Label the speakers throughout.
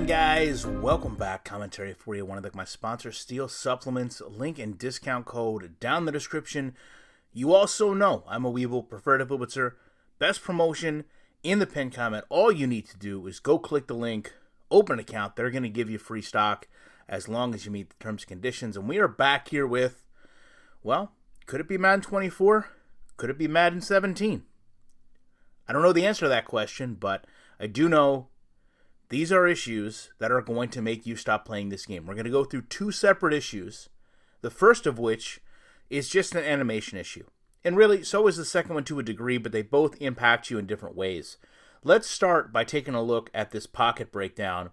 Speaker 1: on, guys? Welcome back. Commentary for you. Want to thank my sponsor, Steel Supplements. Link and discount code down in the description. You also know I'm a Weeble, preferred influencer. Best promotion in the pinned comment. All you need to do is go click the link, open an account. They're going to give you free stock as long as you meet the terms and conditions. And we are back here with, well, could it be Madden 24? Could it be Madden 17? I don't know the answer to that question, but I do know these are issues that are going to make you stop playing this game. We're going to go through two separate issues, the first of which is just an animation issue. And really, so is the second one to a degree, but they both impact you in different ways. Let's start by taking a look at this pocket breakdown.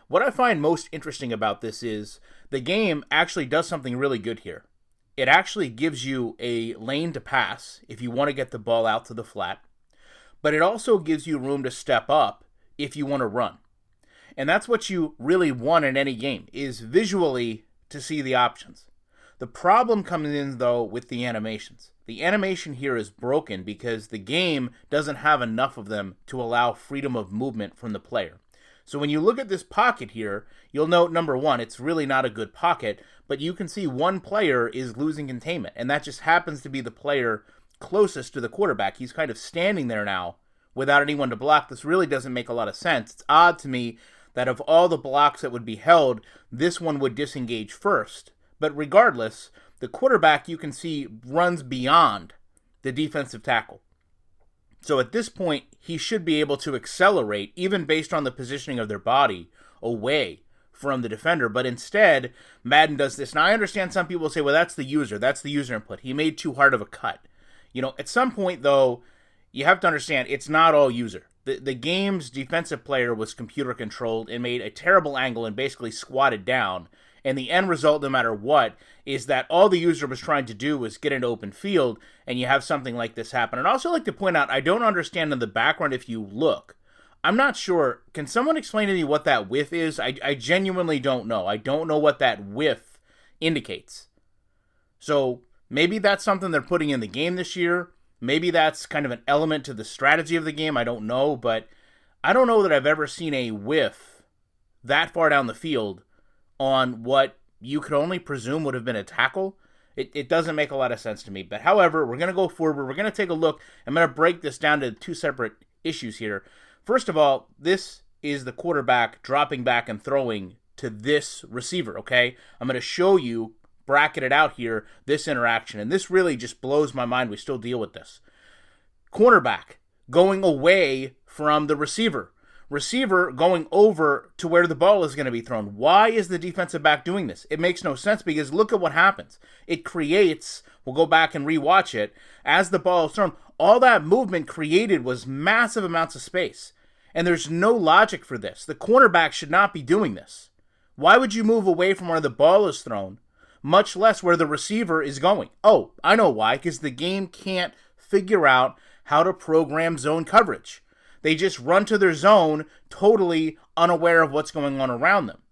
Speaker 1: What I find most interesting about this is the game actually does something really good here. It actually gives you a lane to pass if you want to get the ball out to the flat, but it also gives you room to step up if you want to run. And that's what you really want in any game, is visually to see the options. The problem comes in, though, with the animations. The animation here is broken because the game doesn't have enough of them to allow freedom of movement from the player. So when you look at this pocket here, you'll note, number one, it's really not a good pocket, but you can see one player is losing containment, and that just happens to be the player closest to the quarterback. He's kind of standing there now without anyone to block. This really doesn't make a lot of sense. It's odd to me that of all the blocks that would be held, this one would disengage first. But regardless, the quarterback, you can see, runs beyond the defensive tackle. So at this point, he should be able to accelerate, even based on the positioning of their body, away from the defender. But instead, Madden does this. Now, I understand some people say, well, that's the user input. He made too hard of a cut. You know, at some point, though, you have to understand, it's not all user. The game's defensive player was computer controlled and made a terrible angle and basically squatted down. And the end result, no matter what, is that all the user was trying to do was get into open field, and you have something like this happen. And I'd also like to point out, I don't understand in the background if you look. I'm not sure. Can someone explain to me what that whiff is? I genuinely don't know. I don't know what that whiff indicates. So maybe that's something they're putting in the game this year. Maybe that's kind of an element to the strategy of the game. I don't know, but I don't know that I've ever seen a whiff that far down the field on what you could only presume would have been a tackle. It doesn't make a lot of sense to me. But however, we're going to go forward. We're going to take a look. I'm going to break this down to two separate issues here. First of all, this is the quarterback dropping back and throwing to this receiver, okay? I'm going to show you, bracketed out here, this interaction. And this really just blows my mind. We still deal with this. Cornerback going away from the receiver. Receiver going over to where the ball is going to be thrown. Why is the defensive back doing this? It makes no sense because look at what happens. It creates, we'll go back and rewatch it, as the ball is thrown, all that movement created was massive amounts of space. And there's no logic for this. The cornerback should not be doing this. Why would you move away from where the ball is thrown, much less where the receiver is going? Oh, I know why, because the game can't figure out how to program zone coverage. They just run to their zone totally unaware of what's going on around them.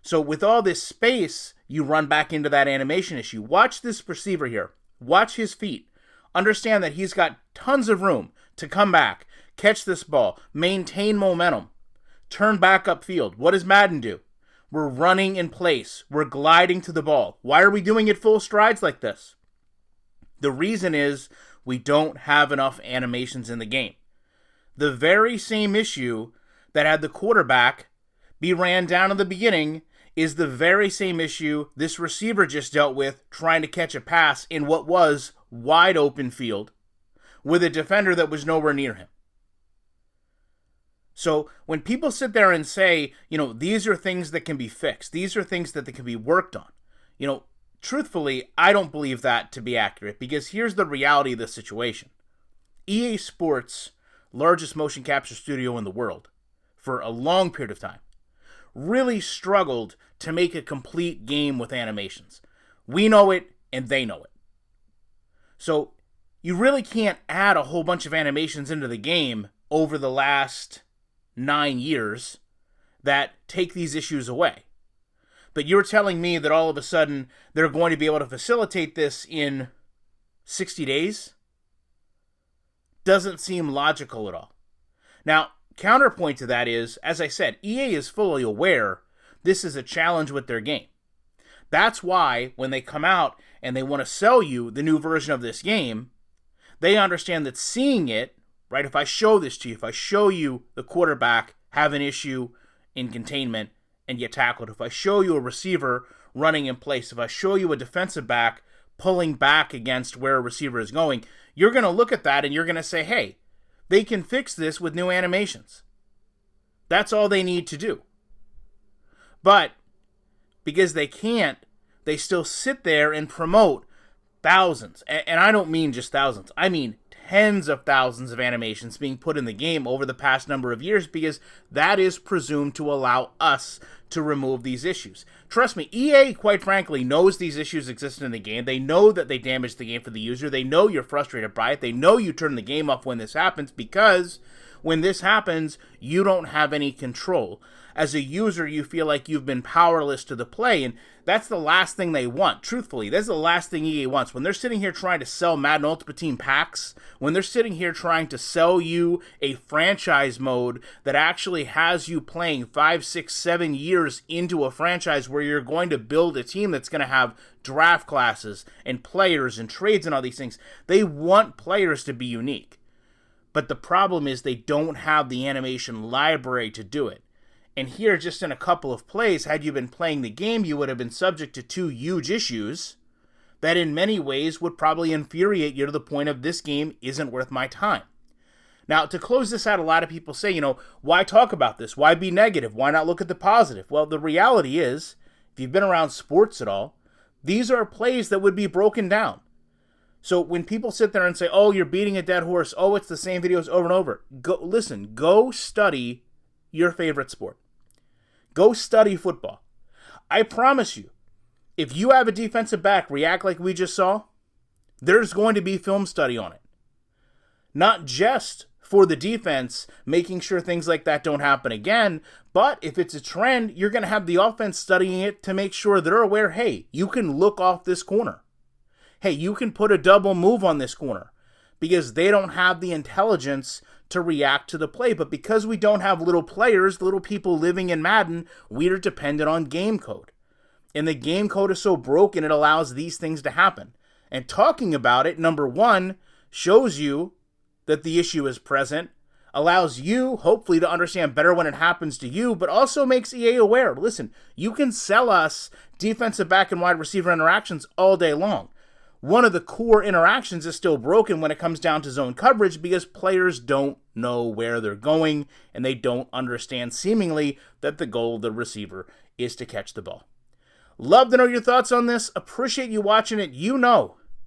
Speaker 1: So with all this space, you run back into that animation issue. Watch this receiver here. Watch his feet. Understand that he's got tons of room to come back, catch this ball, maintain momentum, turn back upfield. What does Madden do? We're running in place. We're gliding to the ball. Why are we doing it full strides like this? The reason is we don't have enough animations in the game. The very same issue that had the quarterback be ran down in the beginning is the very same issue this receiver just dealt with trying to catch a pass in what was wide open field with a defender that was nowhere near him. So when people sit there and say, these are things that can be fixed, these are things that can be worked on, truthfully, I don't believe that to be accurate because here's the reality of the situation. EA Sports, largest motion capture studio in the world, for a long period of time, really struggled to make a complete game with animations. We know it, and they know it. So you really can't add a whole bunch of animations into the game over the last 9 years that take these issues away. But you're telling me that all of a sudden they're going to be able to facilitate this in 60 days? Doesn't seem logical at all. Now, Counterpoint to that is, as I said, EA is fully aware this is a challenge with their game. That's why when they come out and they want to sell you the new version of this game, they understand that seeing it, right, if I show this to you, if I show you the quarterback have an issue in containment and get tackled, if I show you a receiver running in place, if I show you a defensive back pulling back against where a receiver is going, you're going to look at that and you're going to say, hey, they can fix this with new animations. That's all they need to do. But because they can't, they still sit there and promote thousands. And I don't mean just thousands. I mean tens of thousands of animations being put in the game over the past number of years, because that is presumed to allow us to remove these issues. Trust me, EA, quite frankly, knows these issues exist in the game. They know that they damage the game for the user. They know you're frustrated by it. They know you turn the game off when this happens, because when this happens, you don't have any control. As a user, you feel like you've been powerless to the play, and that's the last thing they want. Truthfully, that's the last thing EA wants. When they're sitting here trying to sell Madden Ultimate Team packs, when they're sitting here trying to sell you a franchise mode that actually has you playing 5, 6, 7 years into a franchise where you're going to build a team that's going to have draft classes and players and trades and all these things, they want players to be unique. But the problem is they don't have the animation library to do it. And here, just in a couple of plays, had you been playing the game, you would have been subject to 2 huge issues that in many ways would probably infuriate you to the point of this game isn't worth my time. Now, to close this out, a lot of people say, why talk about this? Why be negative? Why not look at the positive? Well, the reality is, if you've been around sports at all, these are plays that would be broken down. So when people sit there and say, oh, you're beating a dead horse, oh, it's the same videos over and over, go study your favorite sport. Go study football. I promise you, if you have a defensive back react like we just saw, there's going to be film study on it. Not just for the defense, making sure things like that don't happen again, but if it's a trend, you're going to have the offense studying it to make sure they're aware, hey, you can look off this corner. Hey, you can put a double move on this corner, because they don't have the intelligence to react to the play. But because we don't have little players, little people living in Madden, we are dependent on game code. And the game code is so broken, it allows these things to happen. And talking about it, number one, shows you that the issue is present, allows you, hopefully, to understand better when it happens to you, but also makes EA aware. Listen, you can sell us defensive back and wide receiver interactions all day long. One of the core interactions is still broken when it comes down to zone coverage, because players don't know where they're going and they don't understand seemingly that the goal of the receiver is to catch the ball. Love to know your thoughts on this. Appreciate you watching it.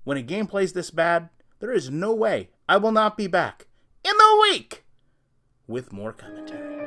Speaker 1: When a game plays this bad, there is no way I will not be back in the week with more commentary.